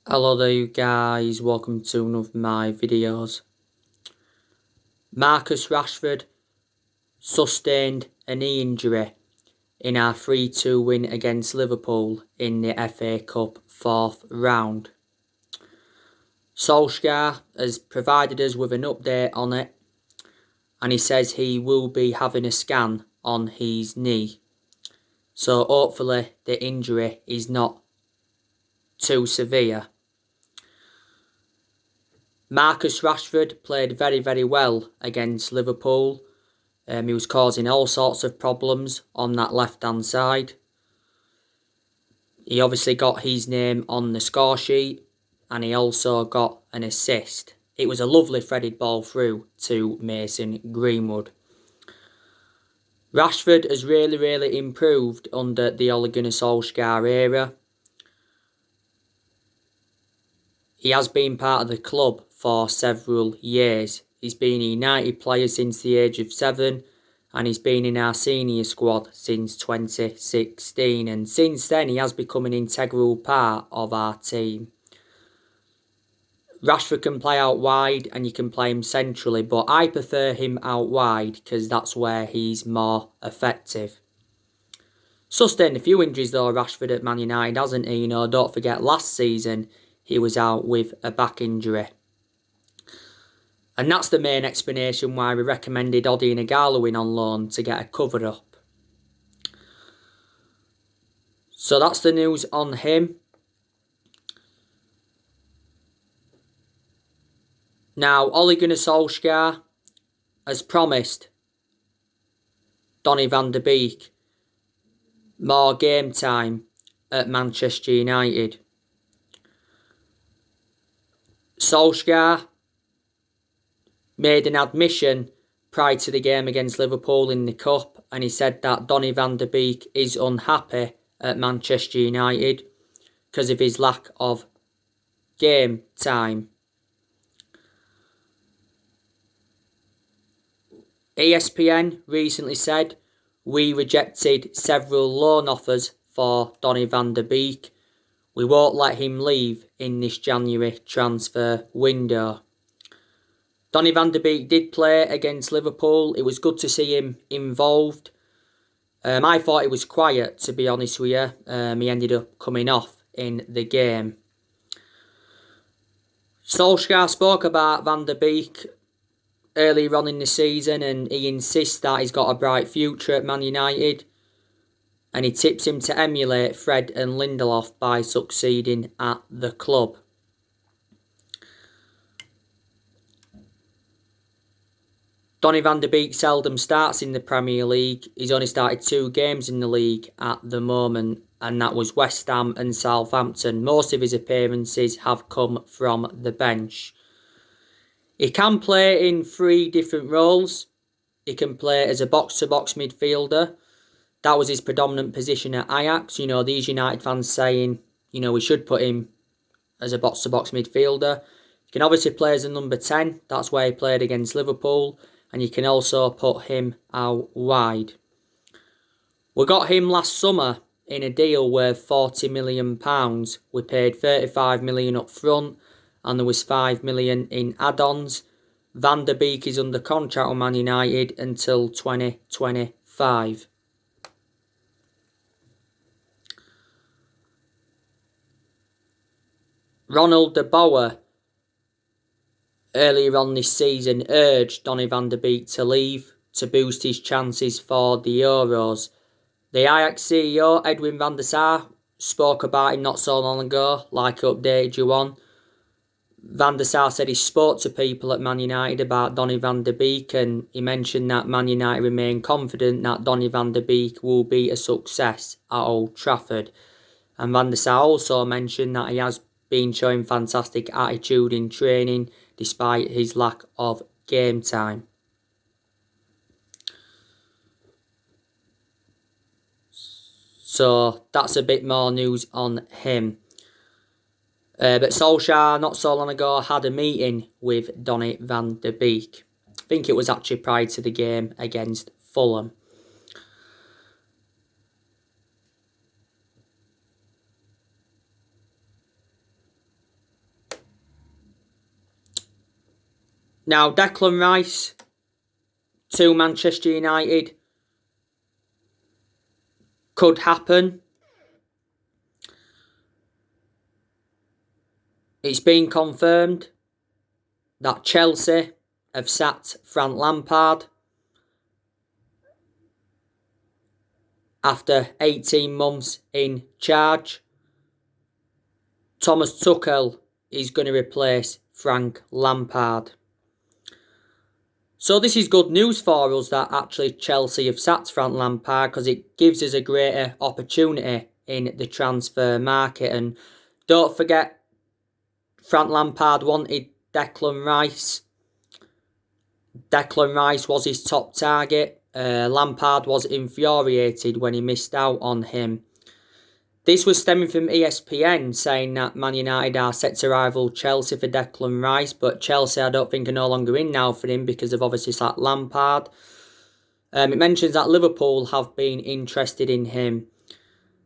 Hello there you guys, welcome to one of my videos. Marcus Rashford sustained a knee injury in our 3-2 win against Liverpool in the FA Cup 4th round. Solskjaer has provided us with an update on it, and he says he will be having a scan on his knee. So hopefully the injury is not too severe. Marcus Rashford played very well against Liverpool. He was causing all sorts of problems on that left-hand side. He obviously got his name on the score sheet, and he also got an assist. It was a lovely threaded ball through to Mason Greenwood. Rashford has really improved under the Ole Gunnar Solskjaer era. He has been part of the club for several years. He's been a United player since the age of 7, and he's been in our senior squad since 2016, and since then he has become an integral part of our team. Rashford can play out wide and you can play him centrally, but I prefer him out wide because that's where he's more effective. Sustained a few injuries though, Rashford at Man United, hasn't he? Don't forget last season he was out with a back injury. And that's the main explanation why we recommended Odi and Igalo in on loan to get a cover up. So that's the news on him. Now, Ole Gunnar Solskjaer has promised Donny van de Beek more game time at Manchester United. Solskjaer made an admission prior to the game against Liverpool in the Cup, and he said that Donny van de Beek is unhappy at Manchester United because of his lack of game time. ESPN recently said, "We rejected several loan offers for Donny van de Beek. We won't let him leave in this January transfer window." Donny van de Beek did play against Liverpool. It was good to see him involved. I thought he was quiet, to be honest with you. He ended up coming off in the game. Solskjaer spoke about Van de Beek earlier on in the season, and he insists that he's got a bright future at Man United, and he tips him to emulate Fred and Lindelof by succeeding at the club. Donny van de Beek seldom starts in the Premier League. He's only started 2 games in the league at the moment, and that was West Ham and Southampton. Most of his appearances have come from the bench. He can play in 3 different roles. He can play as a box-to-box midfielder. That was his predominant position at Ajax. These United fans saying, we should put him as a box-to-box midfielder. He can obviously play as a number 10. That's where he played against Liverpool. And you can also put him out wide. We got him last summer in a deal worth £40 million. We paid £35 million up front, and there was £5 million in add-ons. Van de Beek is under contract with Man United until 2025. Ronald de Boer earlier on this season urged Donny van de Beek to leave to boost his chances for the Euros. The Ajax CEO Edwin van der Sar spoke about him not so long ago, like I updated you on. Van der Sar said he spoke to people at Man United about Donny van de Beek, and he mentioned that Man United remain confident that Donny van de Beek will be a success at Old Trafford. And Van der Sar also mentioned that he has been showing fantastic attitude in training despite his lack of game time. So that's a bit more news on him. But Solskjaer, not so long ago, had a meeting with Donny van de Beek. I think it was actually prior to the game against Fulham. Now, Declan Rice to Manchester United could happen. It's been confirmed that Chelsea have sacked Frank Lampard after 18 months in charge. Thomas Tuchel is going to replace Frank Lampard. So this is good news for us that actually Chelsea have sacked Frank Lampard, because it gives us a greater opportunity in the transfer market. And don't forget, Frank Lampard wanted Declan Rice. Declan Rice was his top target. Lampard was infuriated when he missed out on him. This was stemming from ESPN saying that Man United are set to rival Chelsea for Declan Rice, but Chelsea I don't think are no longer in now for him because they've obviously sacked Lampard. It mentions that Liverpool have been interested in him.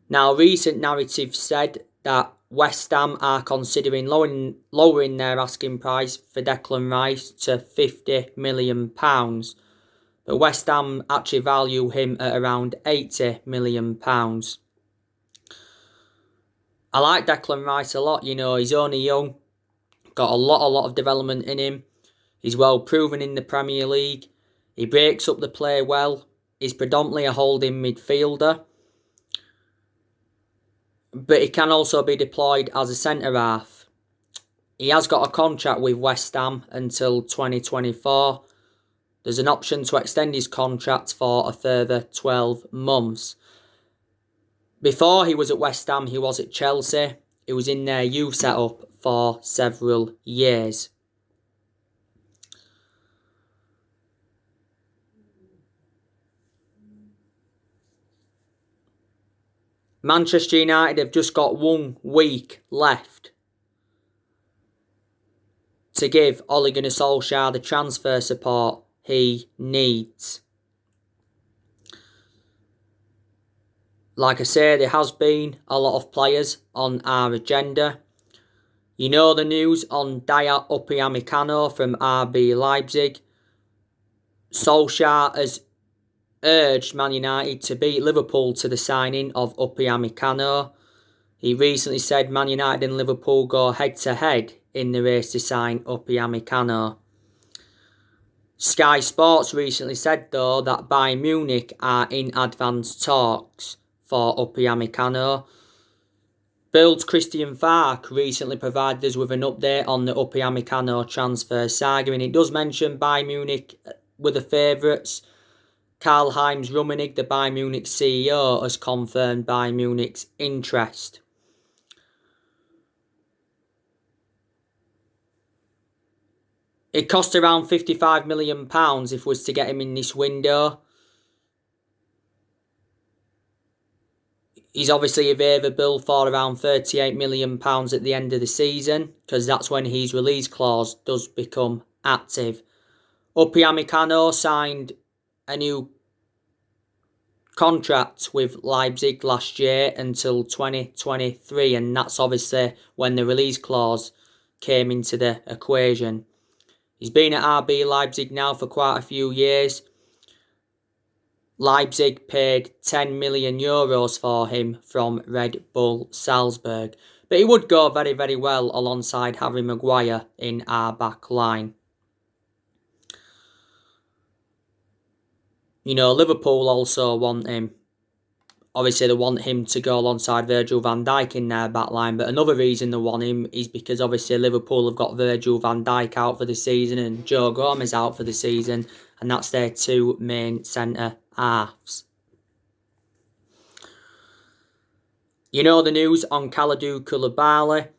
Now, recent narratives said that West Ham are considering lowering their asking price for Declan Rice to £50 million. But West Ham actually value him at around £80 million. I like Declan Rice a lot. You know, he's only young, got a lot of development in him. He's well proven in the Premier League. He breaks up the play well. He's predominantly a holding midfielder, but he can also be deployed as a centre-half. He has got a contract with West Ham until 2024. There's an option to extend his contract for a further 12 months. Before he was at West Ham, he was at Chelsea. He was in their youth setup for several years. Manchester United have just got 1 week left to give Ole Gunnar Solskjaer the transfer support he needs. Like I say, there has been a lot of players on our agenda. You know the news on Dayot Upamecano from RB Leipzig. Solskjaer has urged Man United to beat Liverpool to the signing of Upamecano. He recently said Man United and Liverpool go head-to-head in the race to sign Upamecano. Sky Sports recently said, though, that Bayern Munich are in advanced talks for Upamecano. Bill's Christian Falk recently provided us with an update on the Upamecano transfer saga, and it does mention Bayern Munich were the favourites. Karl-Heinz Rummenigge, the Bayern Munich CEO, has confirmed Bayern Munich's interest. It cost around £55 million if was to get him in this window. He's obviously available for around £38 million at the end of the season, because that's when his release clause does become active. Upamecano signed a new contract with Leipzig last year until 2023, and that's obviously when the release clause came into the equation. He's been at RB Leipzig now for quite a few years. Leipzig paid €10 million for him from Red Bull Salzburg. But he would go very, very well alongside Harry Maguire in our back line. You know, Liverpool also want him. Obviously, they want him to go alongside Virgil van Dijk in their back line. But another reason they want him is because obviously Liverpool have got Virgil van Dijk out for the season and Joe Gomez out for the season. And that's their 2 main centre-halves. You know the news on Kalidou Koulibaly.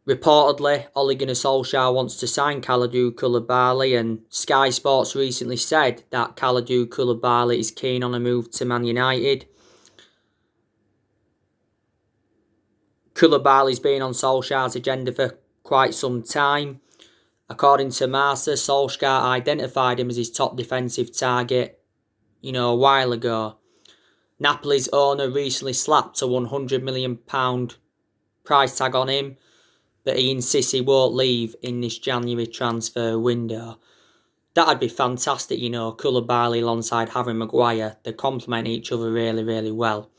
Reportedly, Ole Gunnar Solskjaer wants to sign Kalidou Koulibaly, and Sky Sports recently said that Kalidou Koulibaly is keen on a move to Man United. Koulibaly's been on Solskjaer's agenda for quite some time. According to Marca, Solskjaer identified him as his top defensive target, a while ago. Napoli's owner recently slapped a £100 million price tag on him, but he insists he won't leave in this January transfer window. That'd be fantastic, you know, Koulibaly alongside Harry Maguire. They complement each other really, really well.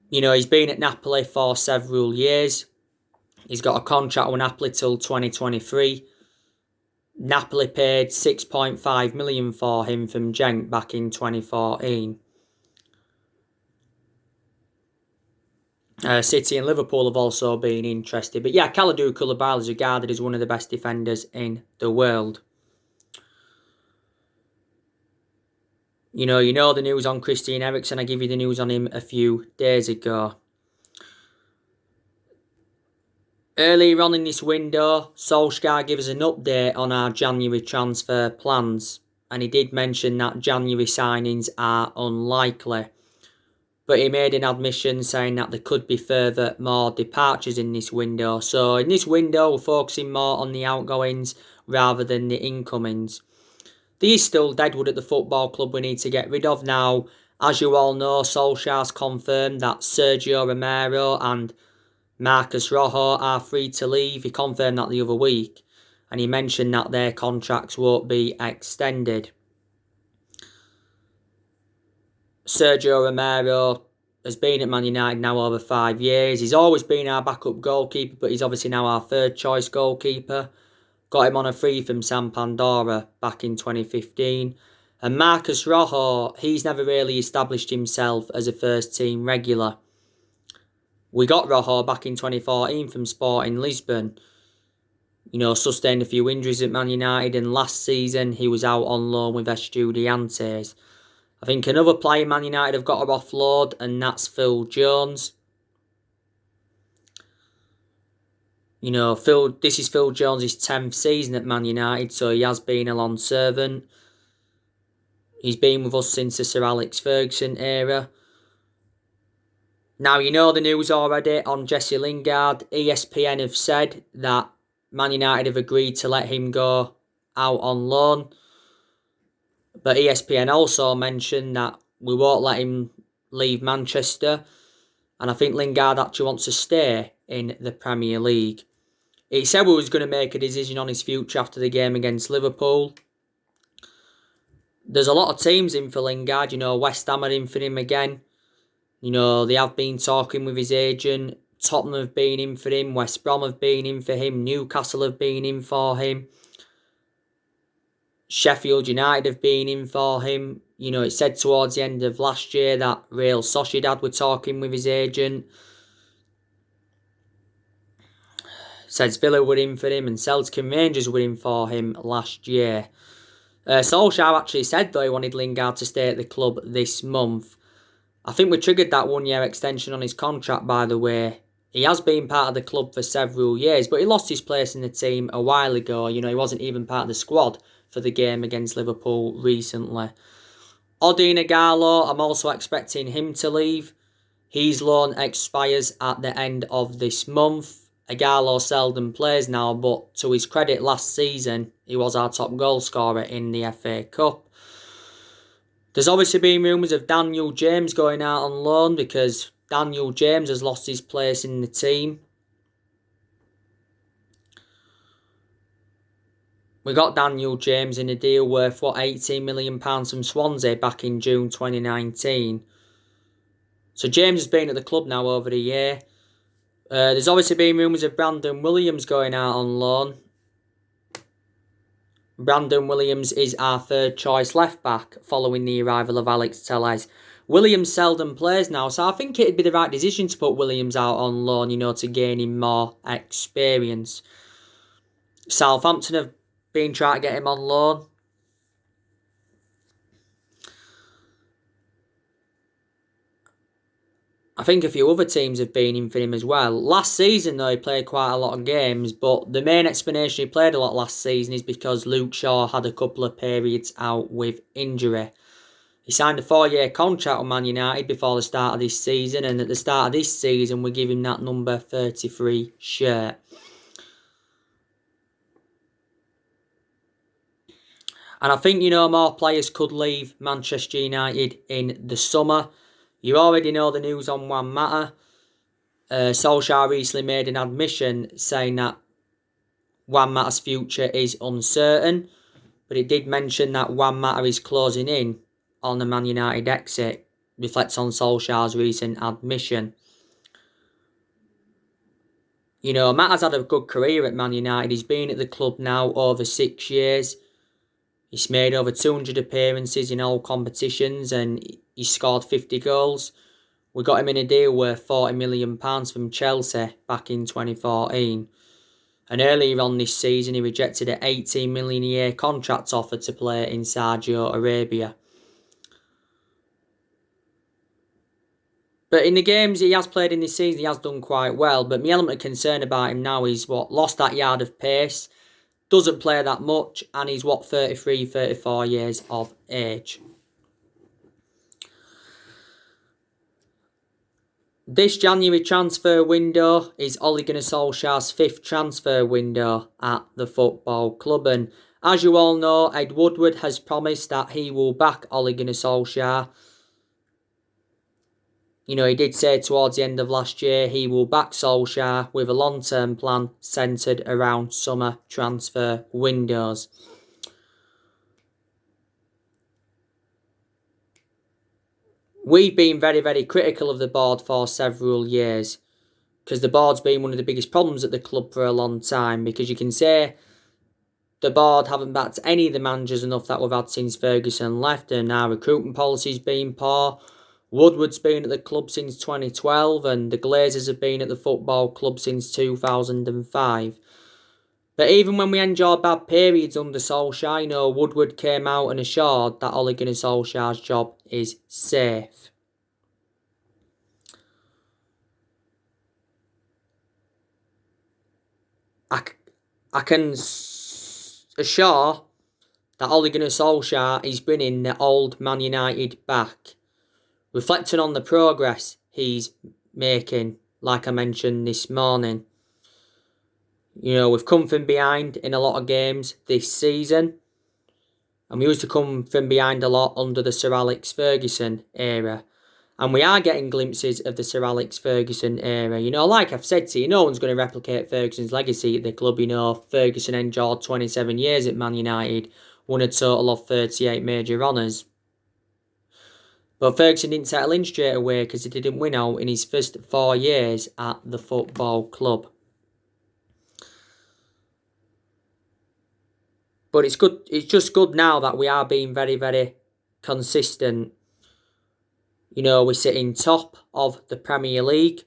You know, he's been at Napoli for several years. He's got a contract with Napoli till 2023. Napoli paid 6.5 million for him from Genk back in 2014. City and Liverpool have also been interested. But yeah, Kalidou Koulibaly is regarded as one of the best defenders in the world. You know the news on Christian Eriksen. I gave you the news on him a few days ago. Earlier on in this window, Solskjaer gave us an update on our January transfer plans. And he did mention that January signings are unlikely. But he made an admission saying that there could be more departures in this window. So in this window, we're focusing more on the outgoings rather than the incomings. There is still deadwood at the football club we need to get rid of now. As you all know, Solskjaer's confirmed that Sergio Romero and Marcus Rojo are free to leave. He confirmed that the other week. And he mentioned that their contracts won't be extended. Sergio Romero has been at Man United now over 5 years. He's always been our backup goalkeeper, but he's obviously now our third choice goalkeeper. Got him on a free from San Pandora back in 2015. And Marcus Rojo, he's never really established himself as a first team regular. We got Rojo back in 2014 from Sporting Lisbon. You know, sustained a few injuries at Man United, and last season he was out on loan with Estudiantes. I think another player Man United have got to offload, and that's Phil Jones. You know, this is Phil Jones' 10th season at Man United, so he has been a long servant. He's been with us since the Sir Alex Ferguson era. Now, you know the news already on Jesse Lingard. ESPN have said that Man United have agreed to let him go out on loan. But ESPN also mentioned that we won't let him leave Manchester. And I think Lingard actually wants to stay in the Premier League. He said we was going to make a decision on his future after the game against Liverpool. There's a lot of teams in for Lingard. You know, West Ham are in for him again. You know, they have been talking with his agent. Tottenham have been in for him. West Brom have been in for him. Newcastle have been in for him. Sheffield United have been in for him. You know, it said towards the end of last year that Real Sociedad were talking with his agent. Says Villa were in for him, and Celtic and Rangers were in for him last year. Solskjaer actually said, though, he wanted Lingard to stay at the club this month. I think we triggered that 1-year extension on his contract, by the way. He has been part of the club for several years, but he lost his place in the team a while ago. You know, he wasn't even part of the squad for the game against Liverpool recently. Odin Ighalo, I'm also expecting him to leave. His loan expires at the end of this month. Ighalo seldom plays now, but to his credit, last season he was our top goal scorer in the FA Cup. There's obviously been rumours of Daniel James going out on loan because Daniel James has lost his place in the team. We got Daniel James in a deal worth, £18 million from Swansea back in June 2019. So James has been at the club now over a year. There's obviously been rumours of Brandon Williams going out on loan. Brandon Williams is our third choice left back following the arrival of Alex Telles. Williams seldom plays now, so I think it'd be the right decision to put Williams out on loan, you know, to gain him more experience. Southampton have been trying to get him on loan. I think a few other teams have been in for him as well. Last season, though, he played quite a lot of games, but the main explanation he played a lot last season is because Luke Shaw had a couple of periods out with injury. He signed a 4-year contract with Man United before the start of this season, and at the start of this season, we give him that number 33 shirt. And I think, you know, more players could leave Manchester United in the summer. You already know the news on Juan Mata. Solskjaer recently made an admission saying that Juan Mata's future is uncertain, but it did mention that Juan Mata is closing in on the Man United exit, reflects on Solskjaer's recent admission. You know, Mata's had a good career at Man United. He's been at the club now over 6 years. He's made over 200 appearances in all competitions and he's scored 50 goals. We got him in a deal worth £40 million from Chelsea back in 2014. And earlier on this season, he rejected an £18 million a year contract offer to play in Saudi Arabia. But in the games he has played in this season, he has done quite well. But my element of concern about him now is lost that yard of pace, doesn't play that much, and he's 33, 34 years of age. This January transfer window is Ole Gunnar Solskjaer's 5th transfer window at the football club. And as you all know, Ed Woodward has promised that he will back Ole Gunnar Solskjaer. You know, he did say towards the end of last year he will back Solskjaer with a long-term plan centred around summer transfer windows. We've been very, very critical of the board for several years because the board's been one of the biggest problems at the club for a long time, because you can say the board haven't backed any of the managers enough that we've had since Ferguson left, and our recruitment policy's been poor. Woodward's been at the club since 2012 and the Glazers have been at the football club since 2005. But even when we endured bad periods under Solskjaer, you know, Woodward came out and assured that Ole Gunnar Solskjaer's job is safe. I can assure that Ole Gunnar Solskjaer is bringing the old Man United back, reflecting on the progress he's making, like I mentioned this morning. You know, we've come from behind in a lot of games this season, and we used to come from behind a lot under the Sir Alex Ferguson era. And we are getting glimpses of the Sir Alex Ferguson era. You know, like I've said to you, no one's going to replicate Ferguson's legacy at the club. You know, Ferguson endured 27 years at Man United, won a total of 38 major honours. But Ferguson didn't settle in straight away because he didn't win out in his first 4 years at the football club. But it's good. It's just good now that we are being very, very consistent. You know, we're sitting top of the Premier League.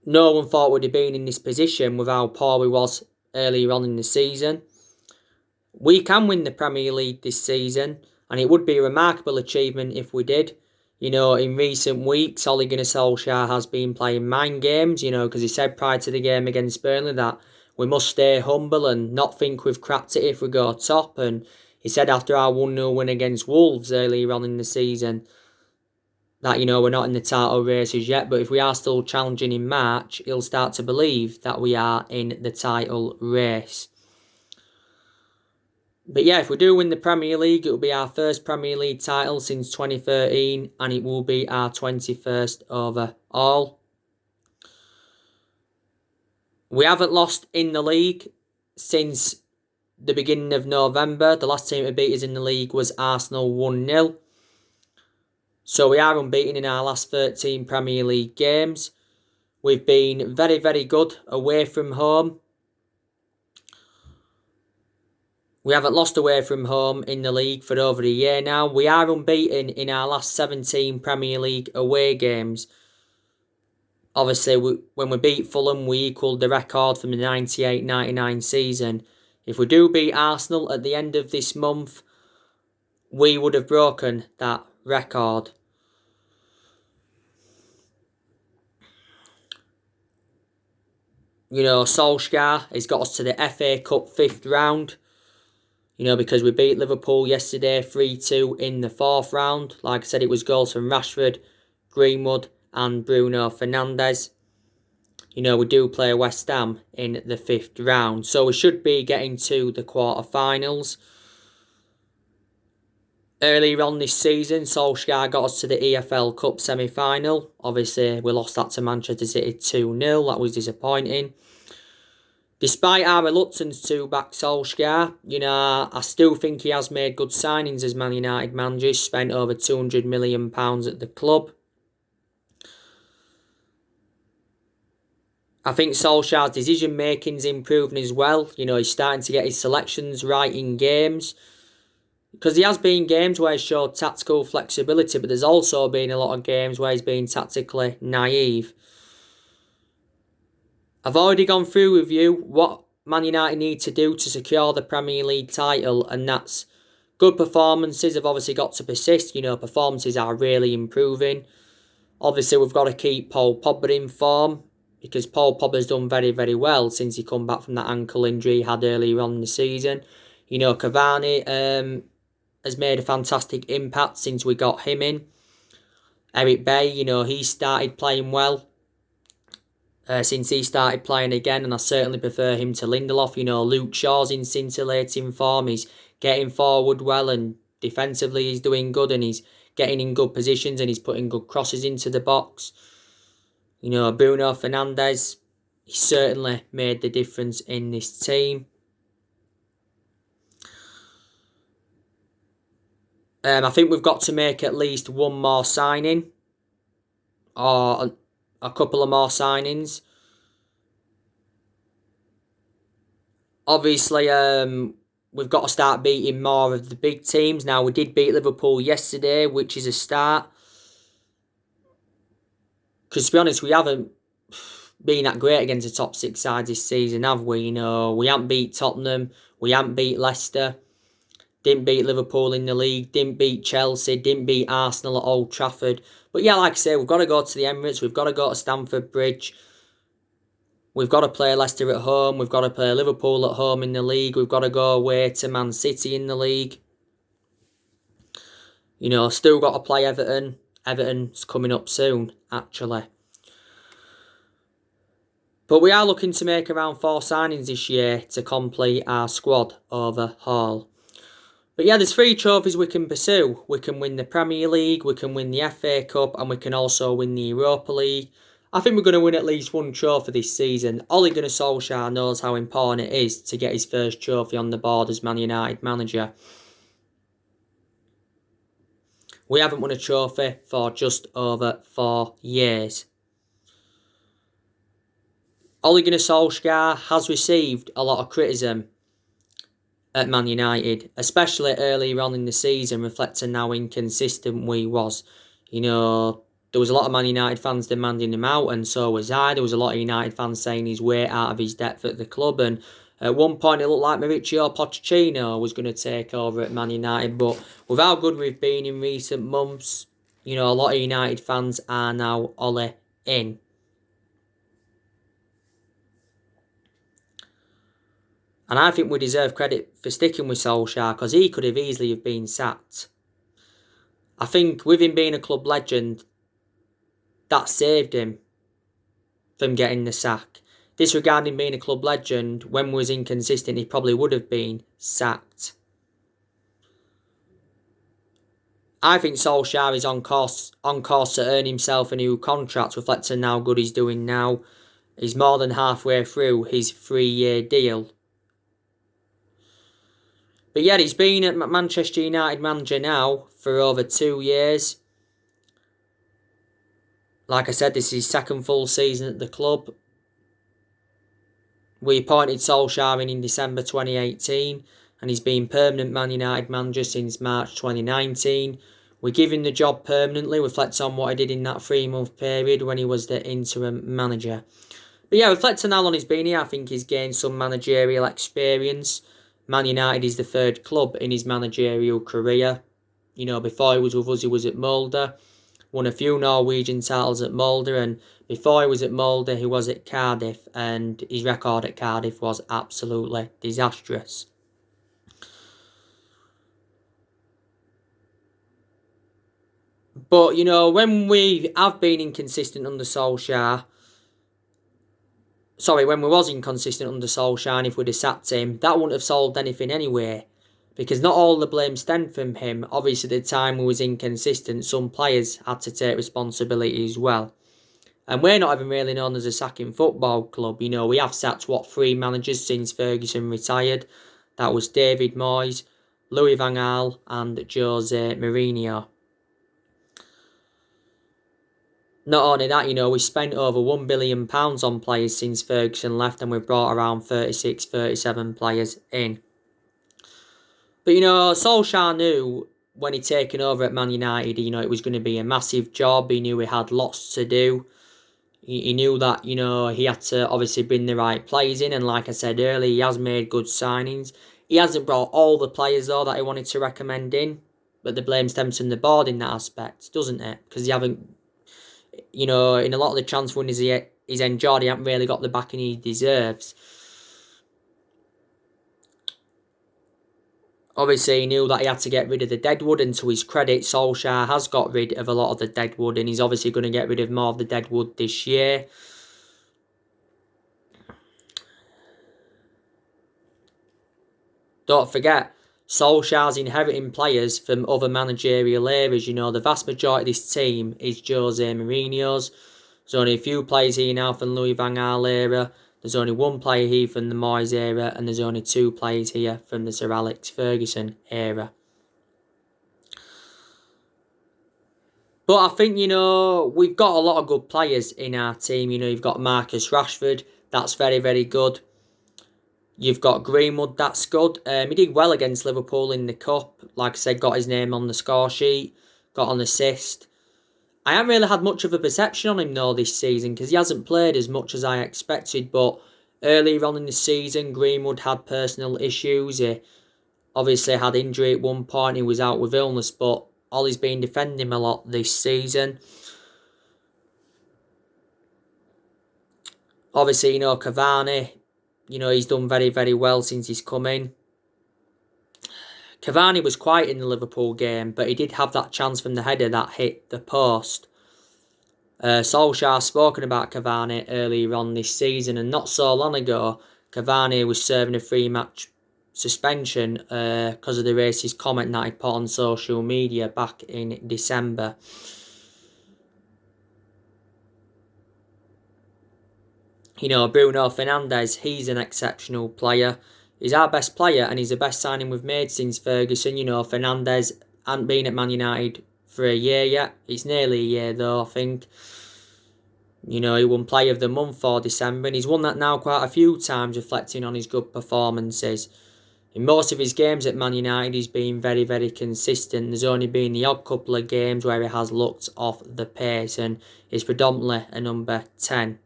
No one thought we'd have been in this position with how poor we was earlier on in the season. We can win the Premier League this season, and it would be a remarkable achievement if we did. You know, in recent weeks, Ole Gunnar Solskjaer has been playing mind games, you know, because he said prior to the game against Burnley that we must stay humble and not think we've cracked it if we go top. And he said after our 1-0 win against Wolves earlier on in the season that, you know, we're not in the title races yet, but if we are still challenging in March, he'll start to believe that we are in the title race. But yeah, if we do win the Premier League, it will be our first Premier League title since 2013, and it will be our 21st overall. We haven't lost in the league since the beginning of November. The last team to beat us in the league was Arsenal 1-0. So we are unbeaten in our last 13 Premier League games. We've been very, very good away from home. We haven't lost away from home in the league for over a year now. We are unbeaten in our last 17 Premier League away games. Obviously, when we beat Fulham, we equalled the record from the 98-99 season. If we do beat Arsenal at the end of this month, we would have broken that record. You know, Solskjaer has got us to the FA Cup 5th round. You know, because we beat Liverpool yesterday 3-2 in the 4th round. Like I said, it was goals from Rashford, Greenwood and Bruno Fernandes. You know, we do play West Ham in the 5th round. So we should be getting to the quarterfinals. Earlier on this season, Solskjaer got us to the EFL Cup semi-final. Obviously, we lost that to Manchester City 2-0. That was disappointing. Despite our reluctance to back Solskjaer, I still think he has made good signings as Man United manager. Spent over £200 million at the club. I think Solskjaer's decision making is improving as well. He's starting to get his selections right in games. Because there has been games where he's showed tactical flexibility, but there's also been a lot of games where he's been tactically naive. I've already gone through with you what Man United need to do to secure the Premier League title, and that's good performances have obviously got to persist. Performances are really improving. Obviously, we've got to keep Paul Pogba in form, because Paul Pogba's done very, very well since he come back from that ankle injury he had earlier on in the season. Cavani has made a fantastic impact since we got him in. Eric Bay, he started playing well since he started playing again, and I certainly prefer him to Lindelof. Luke Shaw's in scintillating form. He's getting forward well, and defensively he's doing good, and he's getting in good positions, and he's putting good crosses into the box. Bruno Fernandes, he certainly made the difference in this team. I think we've got to make at least one more signing, or a couple of more signings. Obviously, we've got to start beating more of the big teams. Now, we did beat Liverpool yesterday, which is a start. Because, to be honest, we haven't been that great against the top six sides this season, have we? We haven't beat Tottenham. We haven't beat Leicester. Didn't beat Liverpool in the league. Didn't beat Chelsea. Didn't beat Arsenal at Old Trafford. But yeah, like I say, we've got to go to the Emirates. We've got to go to Stamford Bridge. We've got to play Leicester at home. We've got to play Liverpool at home in the league. We've got to go away to Man City in the league. Still got to play Everton. Everton's coming up soon, actually. But we are looking to make around 4 signings this year to complete our squad overhaul. But yeah, there's 3 trophies we can pursue. We can win the Premier League, we can win the FA Cup, and we can also win the Europa League. I think we're going to win at least 1 trophy this season. Ole Gunnar Solskjaer knows how important it is to get his first trophy on the board as Man United manager. We haven't won a trophy for just over 4 years. Ole Gunnar Solskjaer has received a lot of criticism at Man United, especially earlier on in the season, reflecting how inconsistent we was. There was a lot of Man United fans demanding him out, and so was I. There was a lot of United fans saying he's way out of his depth at the club, and at one point it looked like Mauricio Pochettino was going to take over at Man United, but with how good we've been in recent months, a lot of United fans are now Ole in. And I think we deserve credit for sticking with Solskjaer, because he could have easily have been sacked. I think with him being a club legend, that saved him from getting the sack. Disregarding being a club legend, when we was inconsistent, he probably would have been sacked. I think Solskjaer is on course to earn himself a new contract, reflecting how good he's doing now. He's more than halfway through his 3-year deal. But yeah, he's been at Manchester United manager now for over 2 years. Like I said, this is his 2nd full season at the club. We appointed Solskjaer in December 2018, and he's been permanent Man United manager since March 2019. We give him the job permanently, reflects on what he did in that 3-month period when he was the interim manager. But yeah, reflecting how long he's been here, I think he's gained some managerial experience. Man United is the 3rd club in his managerial career. Before he was with us, he was at Molde. Won a few Norwegian titles at Molde, and before he was at Molde, he was at Cardiff, and his record at Cardiff was absolutely disastrous. But, when we have been inconsistent under Solskjaer, when we was inconsistent under Solskjaer, and if we'd have sacked him, that wouldn't have solved anything anyway. Because not all the blame stemmed from him. Obviously, at the time he was inconsistent. Some players had to take responsibility as well. And we're not even really known as a sacking football club. We have sacked, 3 managers since Ferguson retired. That was David Moyes, Louis van Gaal and Jose Mourinho. Not only that, we spent over £1 billion on players since Ferguson left, and we've brought around 36, 37 players in. But, Solskjaer knew when he'd taken over at Man United, it was going to be a massive job. He knew he had lots to do. He knew that, he had to obviously bring the right players in. And like I said earlier, he has made good signings. He hasn't brought all the players, though, that he wanted to recommend in. But the blame stems from the board in that aspect, doesn't it? Because he haven't, in a lot of the transfer windows he's enjoyed, he hasn't really got the backing he deserves. Obviously, he knew that he had to get rid of the deadwood, and to his credit, Solskjaer has got rid of a lot of the deadwood, and he's obviously going to get rid of more of the deadwood this year. Don't forget, Solskjaer's inheriting players from other managerial eras. The vast majority of this team is Jose Mourinho's. There's only a few players here now from Louis van Gaal era. There's only 1 player here from the Moyes era, and there's only 2 players here from the Sir Alex Ferguson era. But I think, we've got a lot of good players in our team. You've got Marcus Rashford. That's very, very good. You've got Greenwood. That's good. He did well against Liverpool in the Cup. Like I said, got his name on the score sheet. Got an assist. I haven't really had much of a perception on him, though, this season, because he hasn't played as much as I expected. But earlier on in the season, Greenwood had personal issues. He obviously had injury at one point. He was out with illness, but Ollie's been defending him a lot this season. Obviously, Cavani, he's done very, very well since he's come in. Cavani was quiet in the Liverpool game, but he did have that chance from the header that hit the post. Solskjaer spoken about Cavani earlier on this season, and not so long ago, Cavani was serving a 3-match suspension because of the racist comment that he put on social media back in December. Bruno Fernandes, he's an exceptional player. He's our best player, and he's the best signing we've made since Ferguson. Fernandes hasn't been at Man United for a year yet. It's nearly a year, though, I think. He won Player of the Month for December, and he's won that now quite a few times, reflecting on his good performances. In most of his games at Man United, he's been very, very consistent. There's only been the odd couple of games where he has looked off the pace, and is predominantly a number 10.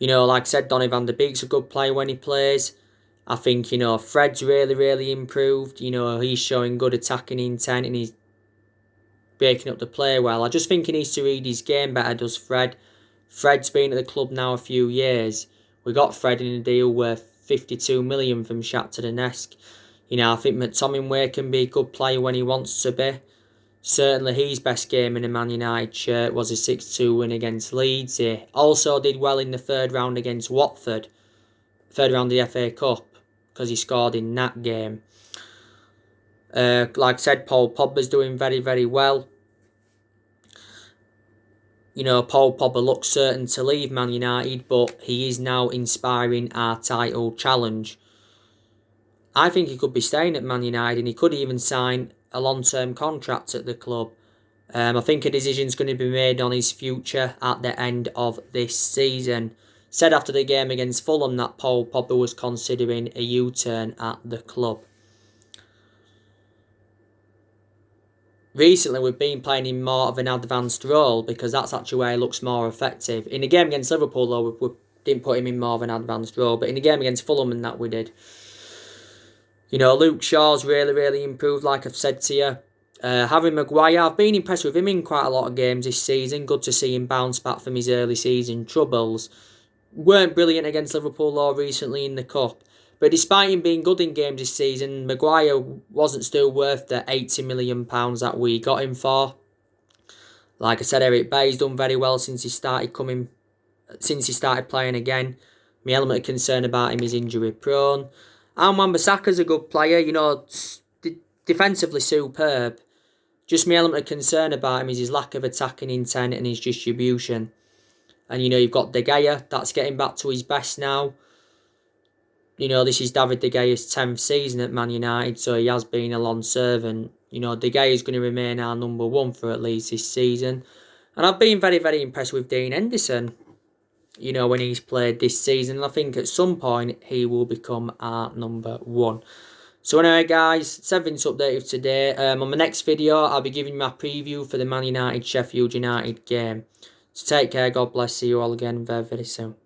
Like I said, Donny van de Beek's a good player when he plays. I think, Fred's really, really improved. He's showing good attacking intent, and he's breaking up the play well. I just think he needs to read his game better, does Fred. Fred's been at the club now a few years. We got Fred in a deal worth 52 million from Shakhtar Donetsk. I think McTominay can be a good player when he wants to be. Certainly his best game in a Man United shirt was a 6-2 win against Leeds. He also did well in the 3rd round against Watford. 3rd round of the FA Cup, because he scored in that game. Like I said, Paul Pogba's doing very, very well. Paul Pogba looks certain to leave Man United, but he is now inspiring our title challenge. I think he could be staying at Man United, and he could even sign a long-term contract at the club. I think a decision's going to be made on his future at the end of this season. Said after the game against Fulham that Paul Pogba was considering a U-turn at the club. Recently, we've been playing him more of an advanced role, because that's actually where he looks more effective. In the game against Liverpool, though, we didn't put him in more of an advanced role, but in the game against Fulham and that we did. Luke Shaw's really, really improved, like I've said to you. Harry Maguire, I've been impressed with him in quite a lot of games this season. Good to see him bounce back from his early season troubles. Weren't brilliant against Liverpool or recently in the Cup. But despite him being good in games this season, Maguire wasn't still worth the £80 million that we got him for. Like I said, Eric Bay's done very well since he started playing again. My element of concern about him is injury prone. And Wan-Bissaka's a good player, you know, defensively superb. Just my element of concern about him is his lack of attacking intent and his distribution. And, you know, you've got De Gea, that's getting back to his best now. You know, this is David De Gea's 10th season at Man United, so he has been a long servant. You know, De Gea is going to remain our number one for at least this season. And I've been very, very impressed with Dean Henderson, you know, when he's played this season. And I think at some point he will become our number one. So anyway, guys, it's everything to update with today. On my next video, I'll be giving my preview for the Man United-Sheffield United game. So take care, God bless, see you all again very, very soon.